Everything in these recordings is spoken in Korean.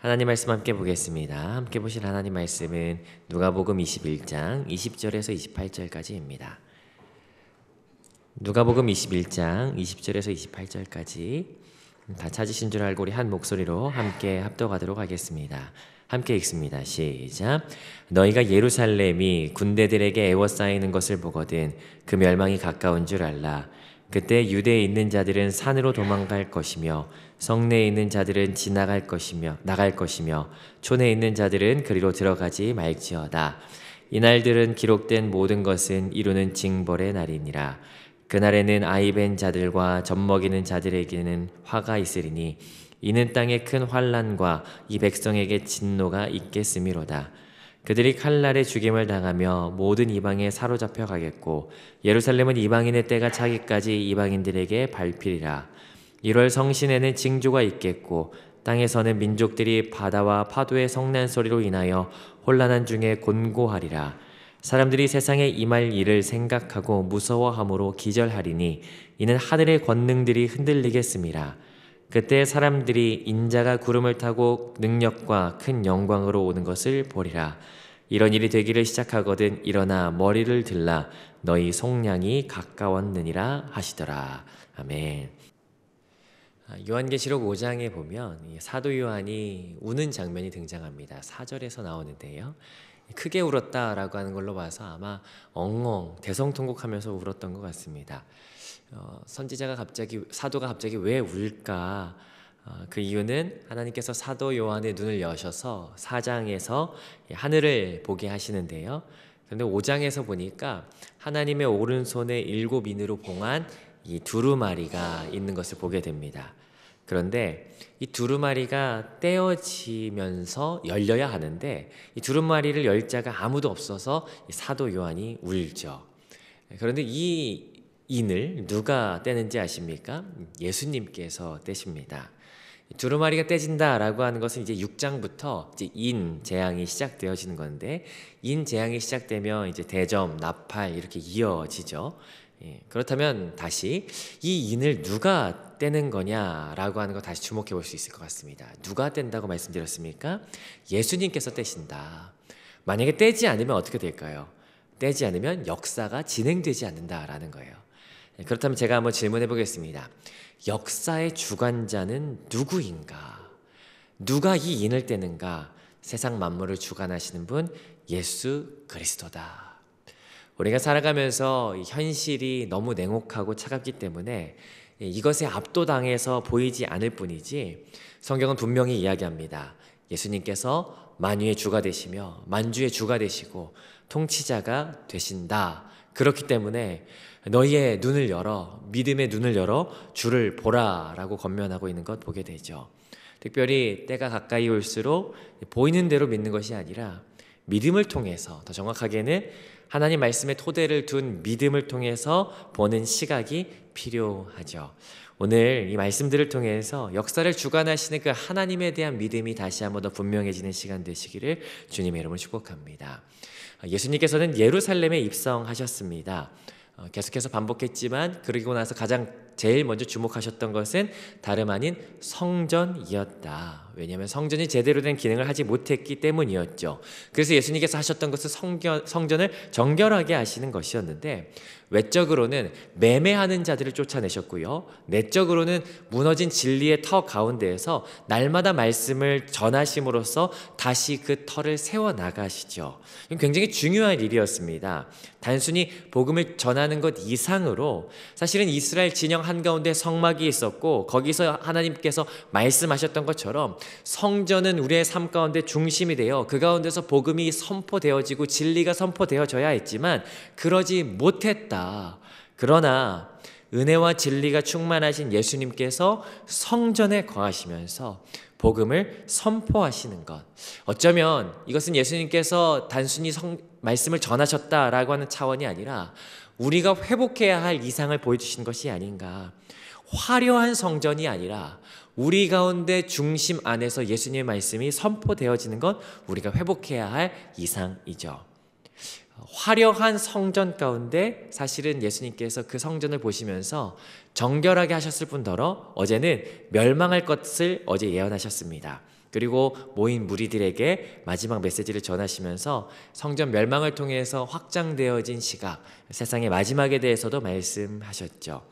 하나님 말씀 함께 보겠습니다. 함께 보실 하나님 말씀은 누가복음 21장 20절에서 28절까지입니다. 누가복음 21장 20절에서 28절까지 다 찾으신 줄 알고 우리 한 목소리로 함께 합독하도록 하겠습니다. 함께 읽습니다. 시작. 너희가 예루살렘이 군대들에게 애워싸이는 것을 보거든 그 멸망이 가까운 줄 알라. 그때 유대에 있는 자들은 산으로 도망갈 것이며 성내에 있는 자들은 나갈 것이며 촌에 있는 자들은 그리로 들어가지 말지어다. 이날들은 기록된 모든 것은 이루는 징벌의 날이니라. 그날에는 아이 벤 자들과 젖먹이는 자들에게는 화가 있으리니 이는 땅에 큰 환난과 이 백성에게 진노가 있겠음이로다. 그들이 칼날에 죽임을 당하며 모든 이방에 사로잡혀 가겠고 예루살렘은 이방인의 때가 차기까지 이방인들에게 밟히리라. 1월 성신에는 징조가 있겠고 땅에서는 민족들이 바다와 파도의 성난 소리로 인하여 혼란한 중에 곤고하리라. 사람들이 세상에 임할 일을 생각하고 무서워함으로 기절하리니 이는 하늘의 권능들이 흔들리겠음이라. 그때 사람들이 인자가 구름을 타고 능력과 큰 영광으로 오는 것을 보리라. 이런 일이 되기를 시작하거든 일어나 머리를 들라 너희 속량이 가까웠느니라 하시더라. 아멘. 요한계시록 5장에 보면 사도 요한이 우는 장면이 등장합니다. 4절에서 나오는데요. 크게 울었다라고 하는 걸로 봐서 아마 엉엉 대성통곡하면서 울었던 것 같습니다. 사도가 갑자기 왜 울까? 그 이유는 하나님께서 사도 요한의 눈을 여셔서 4장에서 하늘을 보게 하시는데요. 그런데 5장에서 보니까 하나님의 오른손에 7인으로 봉한 이 두루마리가 있는 것을 보게 됩니다. 그런데 이 두루마리가 떼어지면서 열려야 하는데 이 두루마리를 열 자가 아무도 없어서 사도 요한이 울죠. 그런데 이 인을 누가 떼는지 아십니까? 예수님께서 떼십니다. 두루마리가 떼진다라고 하는 것은 이제 6장부터 이제 인 재앙이 시작되어지는 건데 인 재앙이 시작되면 이제 대점, 나팔 이렇게 이어지죠. 그렇다면 다시 이 인을 누가 떼는 거냐라고 하는 거 다시 주목해 볼 수 있을 것 같습니다. 누가 뗀다고 말씀드렸습니까? 예수님께서 떼신다. 만약에 떼지 않으면 어떻게 될까요? 떼지 않으면 역사가 진행되지 않는다라는 거예요. 그렇다면 제가 한번 질문해 보겠습니다. 역사의 주관자는 누구인가? 누가 이 인을 떼는가? 세상 만물을 주관하시는 분 예수 그리스도다. 우리가 살아가면서 현실이 너무 냉혹하고 차갑기 때문에 이것에 압도당해서 보이지 않을 뿐이지 성경은 분명히 이야기합니다. 예수님께서 만유의 주가 되시며 만주의 주가 되시고 통치자가 되신다. 그렇기 때문에 너희의 눈을 열어 믿음의 눈을 열어 주를 보라라고 권면하고 있는 것 보게 되죠. 특별히 때가 가까이 올수록 보이는 대로 믿는 것이 아니라 믿음을 통해서 더 정확하게는 하나님 말씀의 토대를 둔 믿음을 통해서 보는 시각이 필요하죠. 오늘 이 말씀들을 통해서 역사를 주관하시는 그 하나님에 대한 믿음이 다시 한번 더 분명해지는 시간 되시기를 주님의 이름으로 축복합니다. 예수님께서는 예루살렘에 입성하셨습니다. 계속해서 반복했지만 그러고 나서 제일 먼저 주목하셨던 것은 다름 아닌 성전이었다. 왜냐하면 성전이 제대로 된 기능을 하지 못했기 때문이었죠. 그래서 예수님께서 하셨던 것은 성전을 정결하게 하시는 것이었는데 외적으로는 매매하는 자들을 쫓아내셨고요. 내적으로는 무너진 진리의 터 가운데에서 날마다 말씀을 전하심으로써 다시 그 터를 세워나가시죠. 굉장히 중요한 일이었습니다. 단순히 복음을 전하는 것 이상으로 사실은 이스라엘 진영 한가운데 성막이 있었고 거기서 하나님께서 말씀하셨던 것처럼 성전은 우리의 삶 가운데 중심이 되어 그 가운데서 복음이 선포되어지고 진리가 선포되어져야 했지만 그러지 못했다. 그러나 은혜와 진리가 충만하신 예수님께서 성전에 거하시면서 복음을 선포하시는 것, 어쩌면 이것은 예수님께서 단순히 말씀을 전하셨다라고 하는 차원이 아니라 우리가 회복해야 할 이상을 보여주신 것이 아닌가. 화려한 성전이 아니라 우리 가운데 중심 안에서 예수님의 말씀이 선포되어지는 것, 우리가 회복해야 할 이상이죠. 화려한 성전 가운데 사실은 예수님께서 그 성전을 보시면서 정결하게 하셨을 뿐더러 어제는 멸망할 것을 어제 예언하셨습니다. 그리고 모인 무리들에게 마지막 메시지를 전하시면서 성전 멸망을 통해서 확장되어진 시각, 세상의 마지막에 대해서도 말씀하셨죠.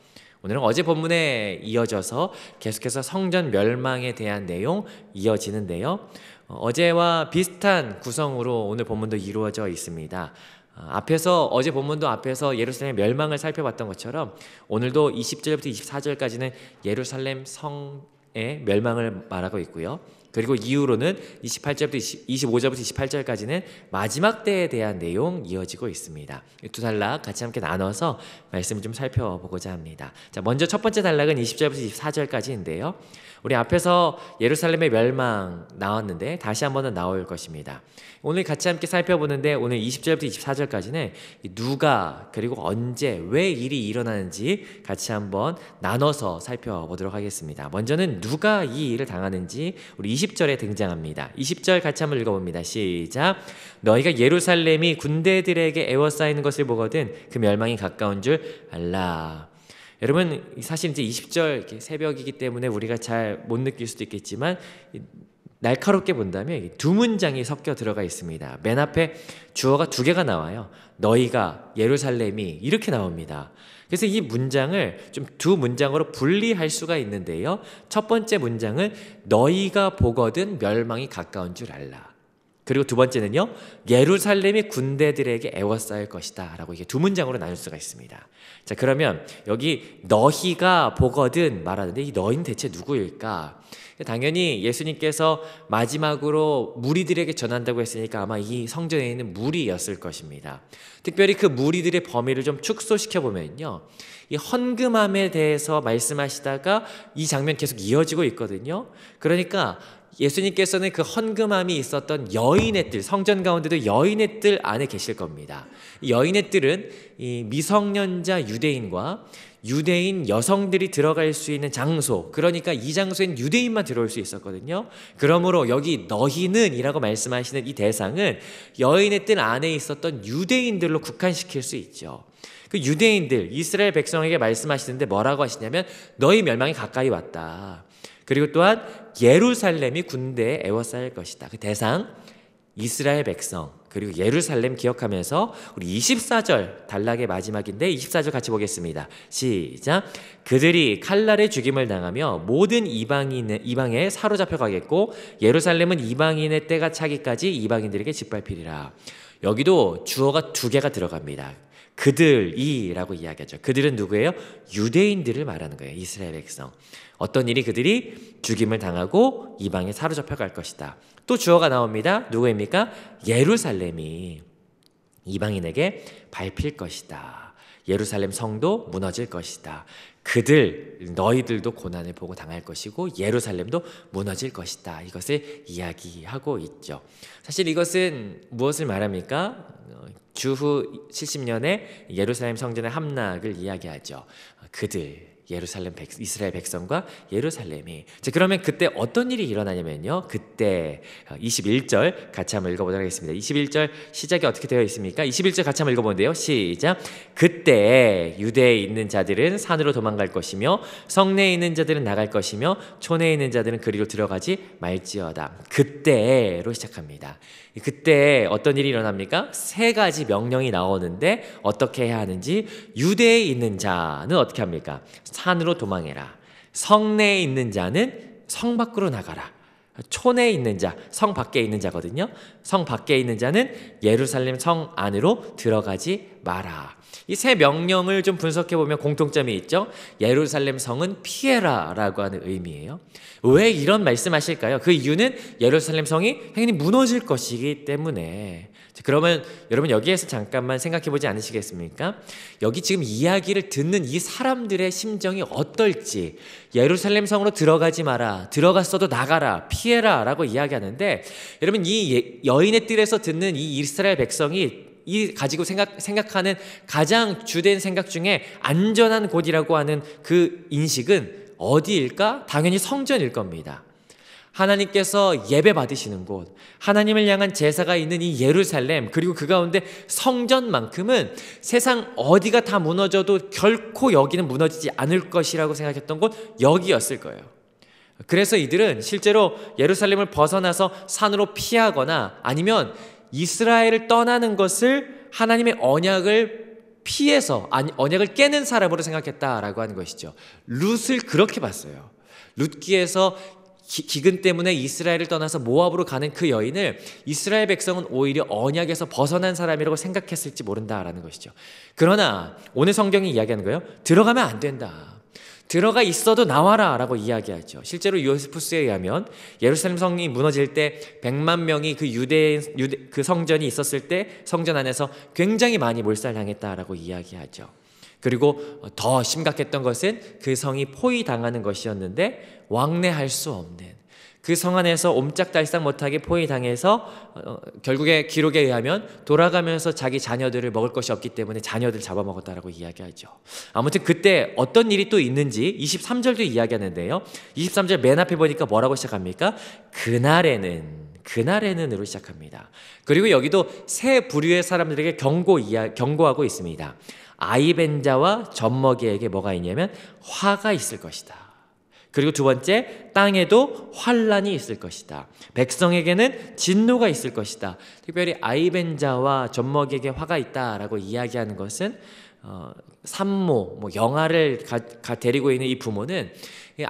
오늘은 어제 본문에 이어져서 계속해서 성전 멸망에 대한 내용 이어지는데요. 어제와 비슷한 구성으로 오늘 본문도 이루어져 있습니다. 앞에서 어제 본문도 앞에서 예루살렘 멸망을 살펴봤던 것처럼 오늘도 20절부터 24절까지는 예루살렘 성의 멸망을 말하고 있고요. 그리고 이후로는 28절부터 25절부터 28절까지는 마지막 때에 대한 내용 이어지고 있습니다. 두 단락 같이 함께 나눠서 말씀을 좀 살펴보고자 합니다. 자, 먼저 첫 번째 단락은 20절부터 24절까지인데요. 우리 앞에서 예루살렘의 멸망 나왔는데 다시 한번은 나올 것입니다. 오늘 같이 함께 살펴보는데 오늘 20절부터 24절까지는 누가 그리고 언제 왜 일이 일어나는지 같이 한번 나눠서 살펴보도록 하겠습니다. 먼저는 누가 이 일을 당하는지 우리 20절에 등장합니다. 20절 같이 한번 읽어봅니다. 시작. 너희가 예루살렘이 군대들에게 에워싸이는 것을 보거든 그 멸망이 가까운 줄 알라. 여러분 사실 이제 20절 새벽이기 때문에 우리가 잘 못 느낄 수도 있겠지만 날카롭게 본다면 두 문장이 섞여 들어가 있습니다. 맨 앞에 주어가 두 개가 나와요. 너희가 예루살렘이 이렇게 나옵니다. 그래서 이 문장을 좀 두 문장으로 분리할 수가 있는데요. 첫 번째 문장은 너희가 보거든 멸망이 가까운 줄 알라. 그리고 두 번째는요. 예루살렘이 군대들에게 에워싸일 것이다 라고 이게 두 문장으로 나눌 수가 있습니다. 자, 그러면 여기 너희가 보거든 말하는데 이 너희는 대체 누구일까? 당연히 예수님께서 마지막으로 무리들에게 전한다고 했으니까 아마 이 성전에 있는 무리였을 것입니다. 특별히 그 무리들의 범위를 좀 축소시켜 보면요. 이 헌금함에 대해서 말씀하시다가 이 장면 계속 이어지고 있거든요. 그러니까 예수님께서는 그 헌금함이 있었던 여인의 뜰, 성전 가운데도 여인의 뜰 안에 계실 겁니다. 이 여인의 뜰은 이 미성년자 유대인과 유대인 여성들이 들어갈 수 있는 장소, 그러니까 이 장소엔 유대인만 들어올 수 있었거든요. 그러므로 여기 너희는 이라고 말씀하시는 이 대상은 여인의 뜰 안에 있었던 유대인들로 국한시킬 수 있죠. 그 유대인들, 이스라엘 백성에게 말씀하시는데 뭐라고 하시냐면 너희 멸망이 가까이 왔다. 그리고 또한 예루살렘이 군대에 에워싸일 것이다. 그 대상 이스라엘 백성 그리고 예루살렘 기억하면서 우리 24절 단락의 마지막인데 24절 같이 보겠습니다. 시작. 그들이 칼날에 죽임을 당하며 모든 이방에 사로잡혀 가겠고 예루살렘은 이방인의 때가 차기까지 이방인들에게 짓밟히리라. 여기도 주어가 두 개가 들어갑니다. 그들이라고 이야기하죠. 그들은 누구예요? 유대인들을 말하는 거예요. 이스라엘 백성. 어떤 일이 그들이 죽임을 당하고 이방에 사로잡혀 갈 것이다. 또 주어가 나옵니다. 누구입니까? 예루살렘이 이방인에게 밟힐 것이다. 예루살렘 성도 무너질 것이다. 그들, 너희들도 고난을 보고 당할 것이고 예루살렘도 무너질 것이다. 이것을 이야기하고 있죠. 사실 이것은 무엇을 말합니까? 주후 70년에 예루살렘 성전의 함락을 이야기하죠. 그들, 이스라엘 백성과 예루살렘이. 자, 그러면 그때 어떤 일이 일어나냐면요. 그때 21절 같이 한번 읽어보도록 하겠습니다. 21절 시작이 어떻게 되어 있습니까? 21절 같이 한번 읽어보는데요. 시작. 그때 유대에 있는 자들은 산으로 도망갈 것이며 성내에 있는 자들은 나갈 것이며 촌에 있는 자들은 그리로 들어가지 말지어다. 그때로 시작합니다. 그때 어떤 일이 일어납니까? 세 가지 명령이 나오는데 어떻게 해야 하는지. 유대에 있는 자는 어떻게 합니까? 산으로 도망해라. 성내에 있는 자는 성 밖으로 나가라. 촌에 있는 자, 성 밖에 있는 자거든요. 성 밖에 있는 자는 예루살렘 성 안으로 들어가지 마라. 이 세 명령을 좀 분석해 보면 공통점이 있죠. 예루살렘 성은 피해라 라고 하는 의미예요. 왜 이런 말씀하실까요? 그 이유는 예루살렘 성이 당연히 무너질 것이기 때문에. 그러면 여러분 여기에서 잠깐만 생각해 보지 않으시겠습니까? 여기 지금 이야기를 듣는 이 사람들의 심정이 어떨지. 예루살렘 성으로 들어가지 마라, 들어갔어도 나가라, 피해라 라고 이야기하는데, 여러분 이 여인의 뜰에서 듣는 이 이스라엘 백성이 이 가지고 생각하는 가장 주된 생각 중에 안전한 곳이라고 하는 그 인식은 어디일까? 당연히 성전일 겁니다. 하나님께서 예배 받으시는 곳, 하나님을 향한 제사가 있는 이 예루살렘, 그리고 그 가운데 성전만큼은 세상 어디가 다 무너져도 결코 여기는 무너지지 않을 것이라고 생각했던 곳, 여기였을 거예요. 그래서 이들은 실제로 예루살렘을 벗어나서 산으로 피하거나 아니면 이스라엘을 떠나는 것을 하나님의 언약을 피해서 언약을 깨는 사람으로 생각했다라고 하는 것이죠. 룻을 그렇게 봤어요. 룻기에서 기근 때문에 이스라엘을 떠나서 모압으로 가는 그 여인을 이스라엘 백성은 오히려 언약에서 벗어난 사람이라고 생각했을지 모른다라는 것이죠. 그러나 오늘 성경이 이야기하는 거예요. 들어가면 안 된다. 들어가 있어도 나와라 라고 이야기하죠. 실제로 요세푸스에 의하면 예루살렘 성이 무너질 때 100만 명이 그 성전이 있었을 때 성전 안에서 굉장히 많이 몰살당했다라고 이야기하죠. 그리고 더 심각했던 것은 그 성이 포위당하는 것이었는데 왕래할 수 없는 그 성 안에서 옴짝달싹 못하게 포위당해서 결국에 기록에 의하면 돌아가면서 자기 자녀들을 먹을 것이 없기 때문에 자녀들 잡아먹었다라고 이야기하죠. 아무튼 그때 어떤 일이 또 있는지 23절도 이야기하는데요. 23절 맨 앞에 보니까 뭐라고 시작합니까? 그날에는으로 시작합니다. 그리고 여기도 세 부류의 사람들에게 경고하고 있습니다. 아이벤자와 젖먹이에게 뭐가 있냐면 화가 있을 것이다. 그리고 두 번째, 땅에도 환란이 있을 것이다. 백성에게는 진노가 있을 것이다. 특별히 아이벤자와 젖먹이에게 화가 있다라고 이야기하는 것은 산모, 영아를 데리고 있는 이 부모는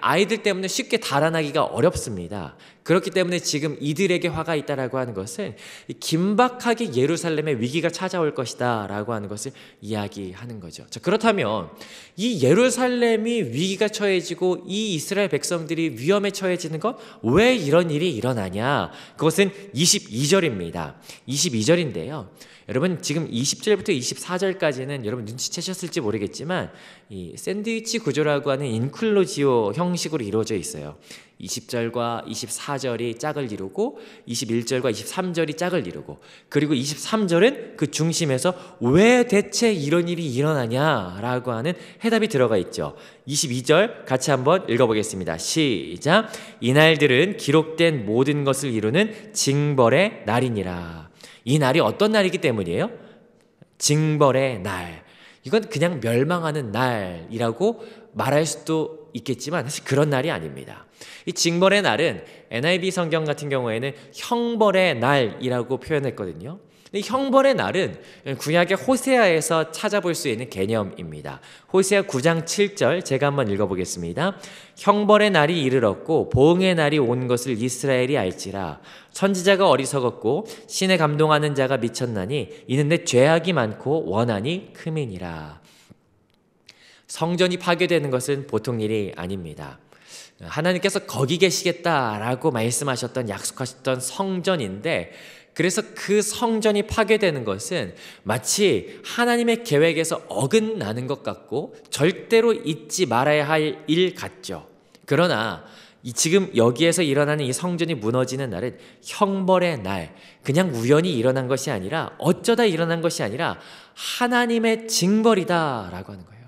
아이들 때문에 쉽게 달아나기가 어렵습니다. 그렇기 때문에 지금 이들에게 화가 있다라고 하는 것은 긴박하게 예루살렘에 위기가 찾아올 것이다 라고 하는 것을 이야기하는 거죠. 자, 그렇다면 이 예루살렘이 위기가 처해지고 이 이스라엘 백성들이 위험에 처해지는 것, 왜 이런 일이 일어나냐? 그것은 22절입니다. 22절인데요. 여러분 지금 20절부터 24절까지는 여러분 눈치채셨을지 모르겠지만 이 샌드위치 구조라고 하는 인클로지오 형식으로 이루어져 있어요. 20절과 24절이 짝을 이루고 21절과 23절이 짝을 이루고 그리고 23절은 그 중심에서 왜 대체 이런 일이 일어나냐라고 하는 해답이 들어가 있죠. 22절 같이 한번 읽어보겠습니다. 시작. 이날들은 기록된 모든 것을 이루는 징벌의 날이니라. 이 날이 어떤 날이기 때문이에요? 징벌의 날. 이건 그냥 멸망하는 날이라고 말할 수도 있겠지만 사실 그런 날이 아닙니다. 이 징벌의 날은 NIV 성경 같은 경우에는 형벌의 날이라고 표현했거든요. 근데 형벌의 날은 구약의 호세아에서 찾아볼 수 있는 개념입니다. 호세아 9장 7절 제가 한번 읽어보겠습니다. 형벌의 날이 이르렀고 보응의 날이 온 것을 이스라엘이 알지라. 선지자가 어리석었고 신에 감동하는 자가 미쳤나니 이는 내 죄악이 많고 원한이 크민이라. 성전이 파괴되는 것은 보통 일이 아닙니다. 하나님께서 거기 계시겠다라고 말씀하셨던 약속하셨던 성전인데 그래서 그 성전이 파괴되는 것은 마치 하나님의 계획에서 어긋나는 것 같고 절대로 잊지 말아야 할 일 같죠. 그러나 지금 여기에서 일어나는 이 성전이 무너지는 날은 형벌의 날, 그냥 우연히 일어난 것이 아니라 어쩌다 일어난 것이 아니라 하나님의 징벌이다라고 하는 거예요.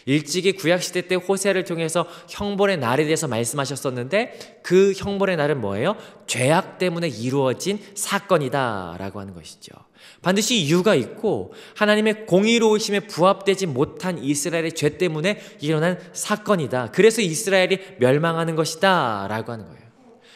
일찍이 구약시대 때 호세아를 통해서 형벌의 날에 대해서 말씀하셨었는데 그 형벌의 날은 뭐예요? 죄악 때문에 이루어진 사건이다 라고 하는 것이죠. 반드시 이유가 있고 하나님의 공의로우심에 부합되지 못한 이스라엘의 죄 때문에 일어난 사건이다. 그래서 이스라엘이 멸망하는 것이다 라고 하는 거예요.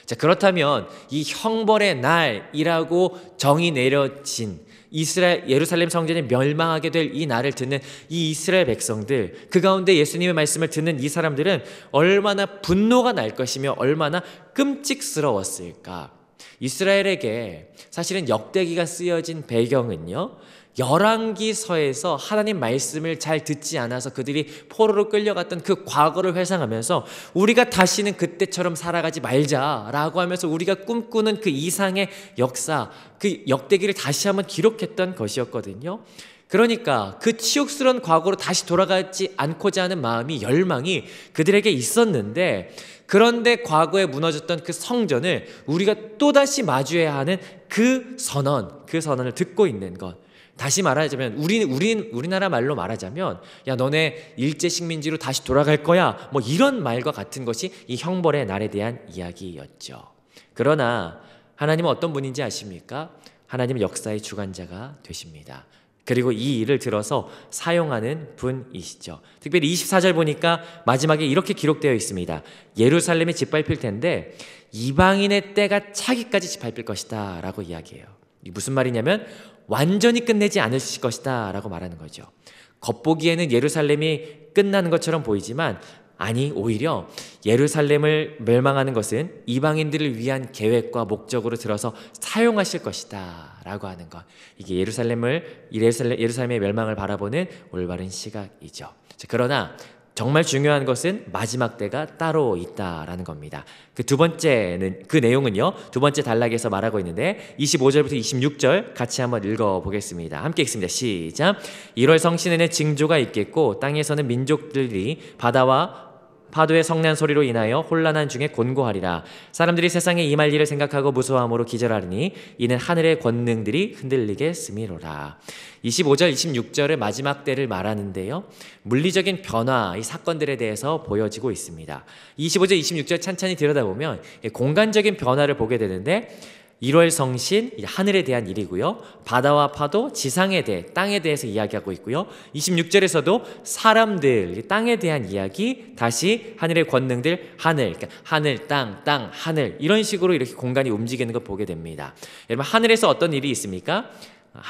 자, 그렇다면 이 형벌의 날이라고 정의 내려진 예루살렘 성전이 멸망하게 될 이 날을 듣는 이 이스라엘 백성들, 그 가운데 예수님의 말씀을 듣는 이 사람들은 얼마나 분노가 날 것이며 얼마나 끔찍스러웠을까. 이스라엘에게 사실은 역대기가 쓰여진 배경은요, 열왕기서에서 하나님 말씀을 잘 듣지 않아서 그들이 포로로 끌려갔던 그 과거를 회상하면서 우리가 다시는 그때처럼 살아가지 말자라고 하면서 우리가 꿈꾸는 그 이상의 역사, 그 역대기를 다시 한번 기록했던 것이었거든요. 그러니까 그 치욕스러운 과거로 다시 돌아가지 않고자 하는 마음이, 열망이 그들에게 있었는데, 그런데 과거에 무너졌던 그 성전을 우리가 또다시 마주해야 하는 그 선언을 듣고 있는 것. 다시 말하자면 우리나라 말로 말하자면 야, 너네 일제 식민지로 다시 돌아갈 거야, 뭐 이런 말과 같은 것이 이 형벌의 날에 대한 이야기였죠. 그러나 하나님은 어떤 분인지 아십니까? 하나님은 역사의 주관자가 되십니다. 그리고 이 일을 들어서 사용하는 분이시죠. 특별히 24절 보니까 마지막에 이렇게 기록되어 있습니다. 예루살렘이 짓밟힐 텐데 이방인의 때가 차기까지 짓밟힐 것이다 라고 이야기해요. 이게 무슨 말이냐면 완전히 끝내지 않으실 것이다 라고 말하는 거죠. 겉보기에는 예루살렘이 끝나는 것처럼 보이지만 아니, 오히려 예루살렘을 멸망하는 것은 이방인들을 위한 계획과 목적으로 들어서 사용하실 것이다 라고 하는 것, 이게 예루살렘의 멸망을 바라보는 올바른 시각이죠. 그러나 정말 중요한 것은 마지막 때가 따로 있다라는 겁니다. 그 두 번째는, 그 내용은요, 두 번째 단락에서 말하고 있는데 25절부터 26절 같이 한번 읽어보겠습니다. 함께 읽습니다. 시작. 1월 성신에는 징조가 있겠고 땅에서는 민족들이 바다와 파도의 성난 소리로 인하여 혼란한 중에 곤고하리라. 사람들이 세상에 임할 일을 생각하고 무서워함으로 기절하리니 이는 하늘의 권능들이 흔들리겠음이로라. 25절 26절의 마지막 때를 말하는데요, 물리적인 변화, 이 사건들에 대해서 보여지고 있습니다. 25절 26절 찬찬히 들여다보면 공간적인 변화를 보게 되는데 1월 성신, 하늘에 대한 일이고요. 바다와 파도, 지상에 대해, 땅에 대해서 이야기하고 있고요. 26절에서도 사람들, 땅에 대한 이야기, 다시 하늘의 권능들, 하늘, 그러니까 하늘, 땅, 하늘, 이런 식으로 이렇게 공간이 움직이는 걸 보게 됩니다. 여러분, 하늘에서 어떤 일이 있습니까?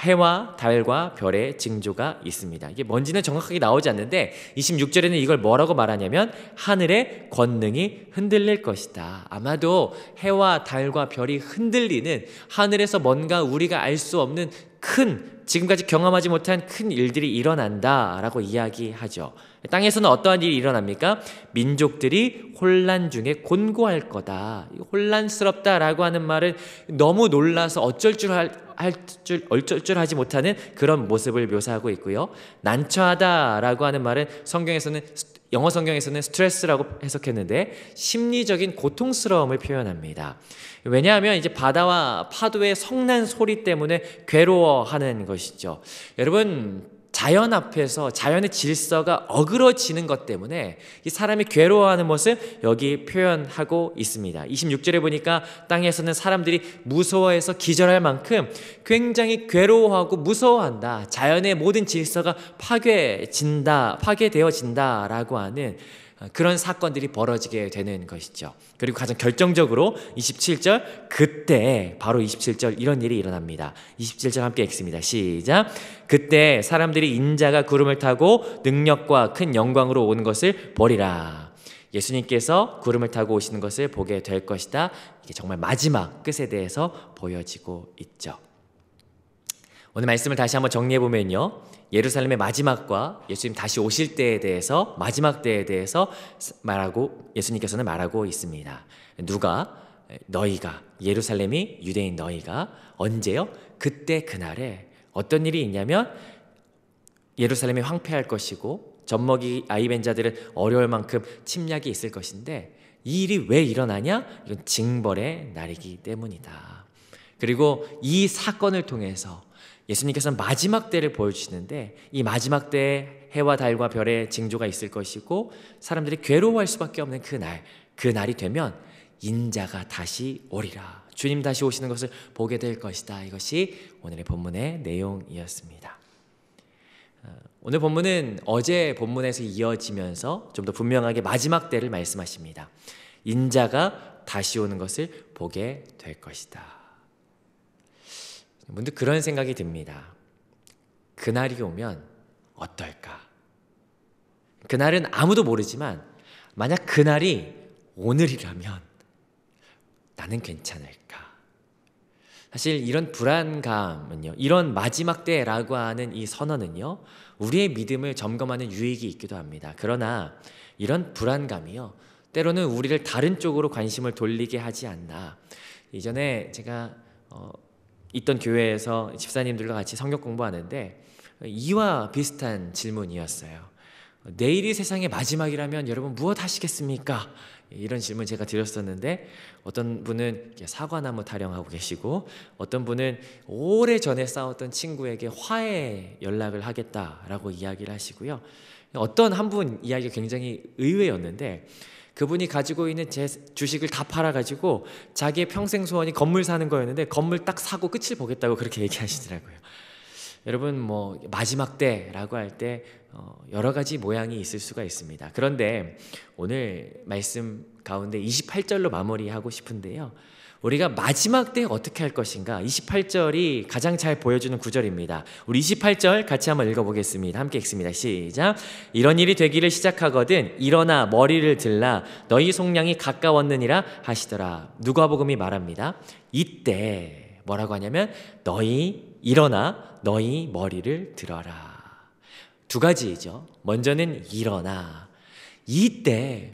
해와 달과 별의 징조가 있습니다. 이게 뭔지는 정확하게 나오지 않는데 26절에는 이걸 뭐라고 말하냐면 하늘의 권능이 흔들릴 것이다. 아마도 해와 달과 별이 흔들리는, 하늘에서 뭔가 우리가 알 수 없는 큰, 지금까지 경험하지 못한 큰 일들이 일어난다라고 이야기하죠. 땅에서는 어떠한 일이 일어납니까? 민족들이 혼란 중에 곤고할 거다. 혼란스럽다라고 하는 말은 너무 놀라서 어쩔 줄 하지 못하는 그런 모습을 묘사하고 있고요. 난처하다라고 하는 말은 영어 성경에서는 스트레스라고 해석했는데 심리적인 고통스러움을 표현합니다. 왜냐하면 이제 바다와 파도의 성난 소리 때문에 괴로워하는 것이죠. 여러분, 자연 앞에서 자연의 질서가 어그러지는 것 때문에 이 사람이 괴로워하는 모습 여기 표현하고 있습니다. 26절에 보니까 땅에서는 사람들이 무서워해서 기절할 만큼 굉장히 괴로워하고 무서워한다. 자연의 모든 질서가 파괴되어진다라고 하는 그런 사건들이 벌어지게 되는 것이죠. 그리고 가장 결정적으로 27절, 그때 바로 27절 이런 일이 일어납니다. 27절 함께 읽습니다. 시작. 그때 사람들이 인자가 구름을 타고 능력과 큰 영광으로 오는 것을 보리라. 예수님께서 구름을 타고 오시는 것을 보게 될 것이다. 이게 정말 마지막 끝에 대해서 보여지고 있죠. 오늘 말씀을 다시 한번 정리해보면요, 예루살렘의 마지막과 예수님 다시 오실 때에 대해서, 마지막 때에 대해서 예수님께서는 말하고 있습니다. 너희가, 예루살렘이, 유대인 너희가 언제요? 그때 그날에 어떤 일이 있냐면 예루살렘이 황폐할 것이고 젖먹이 아이 뵌 자들은 어려울 만큼 침략이 있을 것인데, 이 일이 왜 일어나냐? 이건 징벌의 날이기 때문이다. 그리고 이 사건을 통해서 예수님께서는 마지막 때를 보여주시는데, 이 마지막 때에 해와 달과 별의 징조가 있을 것이고 사람들이 괴로워할 수밖에 없는 그날이 되면 인자가 다시 오리라. 주님 다시 오시는 것을 보게 될 것이다. 이것이 오늘의 본문의 내용이었습니다. 오늘 본문은 어제 본문에서 이어지면서 좀 더 분명하게 마지막 때를 말씀하십니다. 인자가 다시 오는 것을 보게 될 것이다. 문득 그런 생각이 듭니다. 그날이 오면 어떨까? 그날은 아무도 모르지만 만약 그날이 오늘이라면 나는 괜찮을까? 사실 이런 불안감은요, 이런 마지막 때라고 하는 이 선언은요, 우리의 믿음을 점검하는 유익이 있기도 합니다. 그러나 이런 불안감이요, 때로는 우리를 다른 쪽으로 관심을 돌리게 하지 않나. 이전에 제가 있던 교회에서 집사님들과 같이 성경 공부하는데 이와 비슷한 질문이었어요. 내일이 세상의 마지막이라면 여러분 무엇 하시겠습니까? 이런 질문 제가 드렸었는데, 어떤 분은 사과나무 타령하고 계시고, 어떤 분은 오래전에 싸웠던 친구에게 화해 연락을 하겠다라고 이야기를 하시고요. 어떤 한 분 이야기가 굉장히 의외였는데, 그분이 가지고 있는 제 주식을 다 팔아가지고 자기의 평생 소원이 건물 사는 거였는데 건물 딱 사고 끝을 보겠다고 그렇게 얘기하시더라고요. 여러분 뭐 마지막 때라고 할 때 여러 가지 모양이 있을 수가 있습니다. 그런데 오늘 말씀 가운데 28절로 마무리하고 싶은데요. 우리가 마지막 때 어떻게 할 것인가, 28절이 가장 잘 보여주는 구절입니다. 우리 28절 같이 한번 읽어보겠습니다. 함께 읽습니다. 시작. 이런 일이 되기를 시작하거든 일어나 머리를 들라 너희 속량이 가까웠느니라 하시더라. 누가복음이 말합니다. 이때 뭐라고 하냐면 너희 일어나 너희 머리를 들어라. 두 가지이죠. 먼저는 일어나. 이때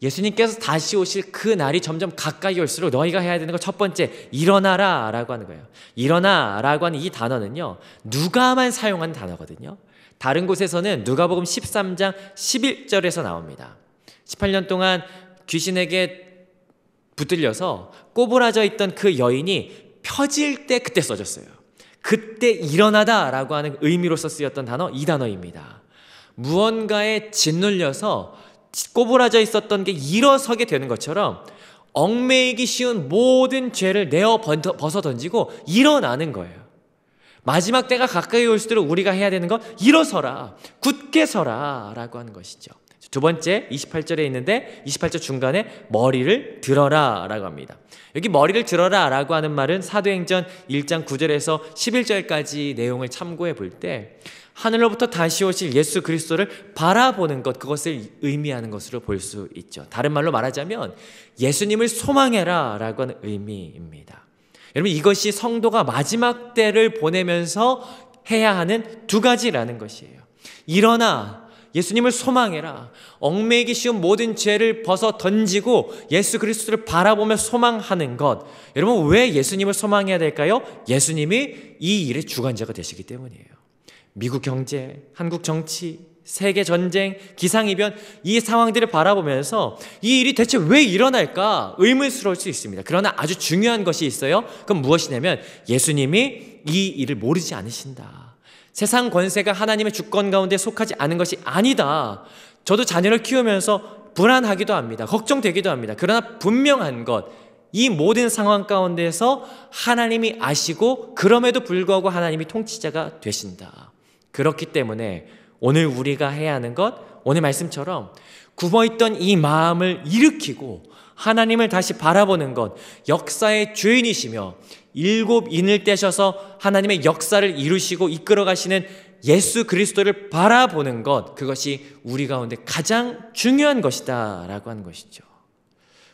예수님께서 다시 오실 그 날이 점점 가까이 올수록 너희가 해야 되는 거 첫 번째, 일어나라 라고 하는 거예요. 일어나 라고 하는 이 단어는요, 누가만 사용한 단어거든요. 다른 곳에서는 누가복음 13장 11절에서 나옵니다. 18년 동안 귀신에게 붙들려서 꼬부라져 있던 그 여인이 펴질 때 그때 써졌어요. 그때 일어나다 라고 하는 의미로서 쓰였던 단어, 이 단어입니다. 무언가에 짓눌려서 꼬부라져 있었던 게 일어서게 되는 것처럼 얽매이기 쉬운 모든 죄를 내어 벗어 던지고 일어나는 거예요. 마지막 때가 가까이 올수록 우리가 해야 되는 건 일어서라, 굳게 서라 라고 하는 것이죠. 두 번째 28절에 있는데 28절 중간에 머리를 들어라 라고 합니다. 여기 머리를 들어라 라고 하는 말은 사도행전 1장 9절에서 11절까지 내용을 참고해 볼 때 하늘로부터 다시 오실 예수 그리스도를 바라보는 것, 그것을 의미하는 것으로 볼 수 있죠. 다른 말로 말하자면 예수님을 소망해라 라고 하는 의미입니다. 여러분, 이것이 성도가 마지막 때를 보내면서 해야 하는 두 가지라는 것이에요. 일어나 예수님을 소망해라. 얽매이기 쉬운 모든 죄를 벗어 던지고 예수 그리스도를 바라보며 소망하는 것. 여러분, 왜 예수님을 소망해야 될까요? 예수님이 이 일의 주관자가 되시기 때문이에요. 미국 경제, 한국 정치, 세계 전쟁, 기상이변, 이 상황들을 바라보면서 이 일이 대체 왜 일어날까 의문스러울 수 있습니다. 그러나 아주 중요한 것이 있어요. 그건 무엇이냐면 예수님이 이 일을 모르지 않으신다. 세상 권세가 하나님의 주권 가운데 속하지 않은 것이 아니다. 저도 자녀를 키우면서 불안하기도 합니다. 걱정되기도 합니다. 그러나 분명한 것, 이 모든 상황 가운데서 하나님이 아시고 그럼에도 불구하고 하나님이 통치자가 되신다. 그렇기 때문에 오늘 우리가 해야 하는 것, 오늘 말씀처럼 굽어있던 이 마음을 일으키고 하나님을 다시 바라보는 것, 역사의 주인이시며 일곱 인을 떼셔서 하나님의 역사를 이루시고 이끌어 가시는 예수 그리스도를 바라보는 것, 그것이 우리 가운데 가장 중요한 것이다 라고 하는 것이죠.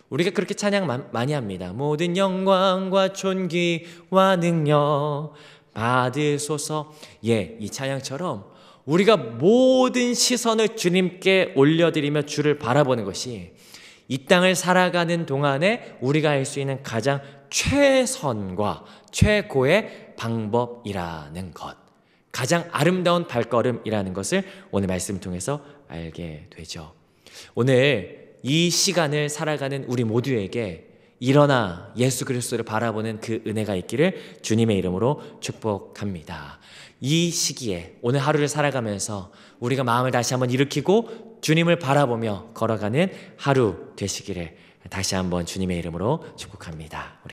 우리가 그렇게 찬양 많이 합니다. 모든 영광과 존귀와 능력 받으소서. 이 찬양처럼 우리가 모든 시선을 주님께 올려드리며 주를 바라보는 것이 이 땅을 살아가는 동안에 우리가 할 수 있는 가장 최선과 최고의 방법이라는 것, 가장 아름다운 발걸음이라는 것을 오늘 말씀을 통해서 알게 되죠. 오늘 이 시간을 살아가는 우리 모두에게 일어나 예수 그리스도를 바라보는 그 은혜가 있기를 주님의 이름으로 축복합니다. 이 시기에 오늘 하루를 살아가면서 우리가 마음을 다시 한번 일으키고 주님을 바라보며 걸어가는 하루 되시기를 다시 한번 주님의 이름으로 축복합니다.